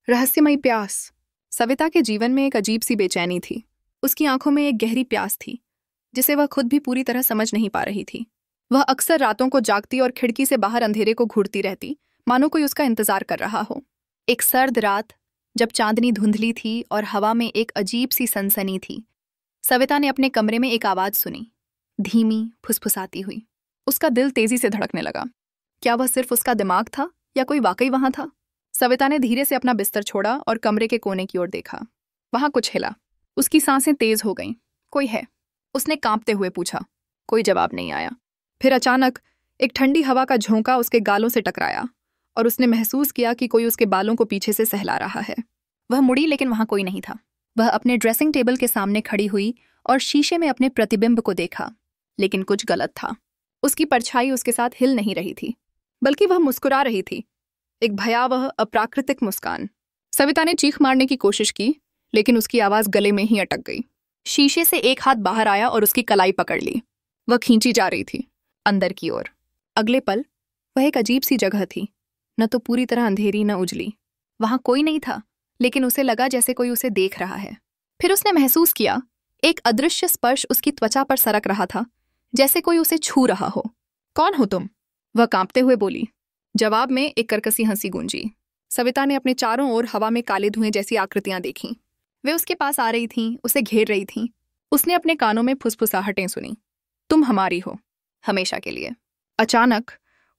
रहस्यमयी प्यास। सविता के जीवन में एक अजीब सी बेचैनी थी। उसकी आंखों में एक गहरी प्यास थी जिसे वह खुद भी पूरी तरह समझ नहीं पा रही थी। वह अक्सर रातों को जागती और खिड़की से बाहर अंधेरे को घूरती रहती, मानो कोई उसका इंतजार कर रहा हो। एक सर्द रात, जब चांदनी धुंधली थी और हवा में एक अजीब सी सनसनी थी, सविता ने अपने कमरे में एक आवाज सुनी, धीमी, फुसफुसाती हुई। उसका दिल तेजी से धड़कने लगा। क्या वह सिर्फ उसका दिमाग था या कोई वाकई वहां था? सविता ने धीरे से अपना बिस्तर छोड़ा और कमरे के कोने की ओर देखा। वहां कुछ हिला। उसकी सांसें तेज हो गईं। कोई है? उसने कांपते हुए पूछा। कोई जवाब नहीं आया। फिर अचानक एक ठंडी हवा का झोंका उसके गालों से टकराया और उसने महसूस किया कि कोई उसके बालों को पीछे से सहला रहा है। वह मुड़ी, लेकिन वहां कोई नहीं था। वह अपने ड्रेसिंग टेबल के सामने खड़ी हुई और शीशे में अपने प्रतिबिंब को देखा, लेकिन कुछ गलत था। उसकी परछाई उसके साथ हिल नहीं रही थी, बल्कि वह मुस्कुरा रही थी, एक भयावह अप्राकृतिक मुस्कान। सविता ने चीख मारने की कोशिश की, लेकिन उसकी आवाज गले में ही अटक गई। शीशे से एक हाथ बाहर आया और उसकी कलाई पकड़ ली। वह खींची जा रही थी, अंदर की ओर। अगले पल वह एक अजीब सी जगह थी, न तो पूरी तरह अंधेरी न उजली। वहां कोई नहीं था, लेकिन उसे लगा जैसे कोई उसे देख रहा है। फिर उसने महसूस किया एक अदृश्य स्पर्श उसकी त्वचा पर सरक रहा था, जैसे कोई उसे छू रहा हो। कौन हो तुम? वह कांपते हुए बोली। जवाब में एक कर्कशी हंसी गूंजी। सविता ने अपने चारों ओर हवा में काले धुएं जैसी आकृतियां देखीं। वे उसके पास आ रही थीं, उसे घेर रही थीं। उसने अपने कानों में फुसफुसाहटें सुनी। तुम हमारी हो, हमेशा के लिए। अचानक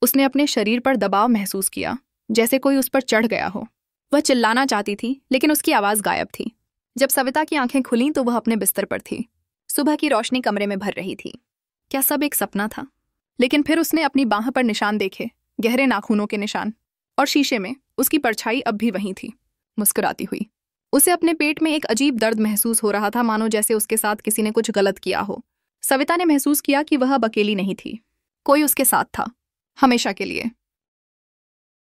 उसने अपने शरीर पर दबाव महसूस किया, जैसे कोई उस पर चढ़ गया हो। वह चिल्लाना चाहती थी, लेकिन उसकी आवाज गायब थी। जब सविता की आंखें खुलीं तो वह अपने बिस्तर पर थी। सुबह की रोशनी कमरे में भर रही थी। क्या सब एक सपना था? लेकिन फिर उसने अपनी बाह पर निशान देखे, गहरे नाखूनों के निशान, और शीशे में उसकी परछाई अब भी वहीं थी, मुस्कुराती हुई। उसे अपने पेट में एक अजीब दर्द महसूस हो रहा था, मानो जैसे उसके साथ किसी ने कुछ गलत किया हो। सविता ने महसूस किया कि वह अब अकेली नहीं थी। कोई उसके साथ था, हमेशा के लिए।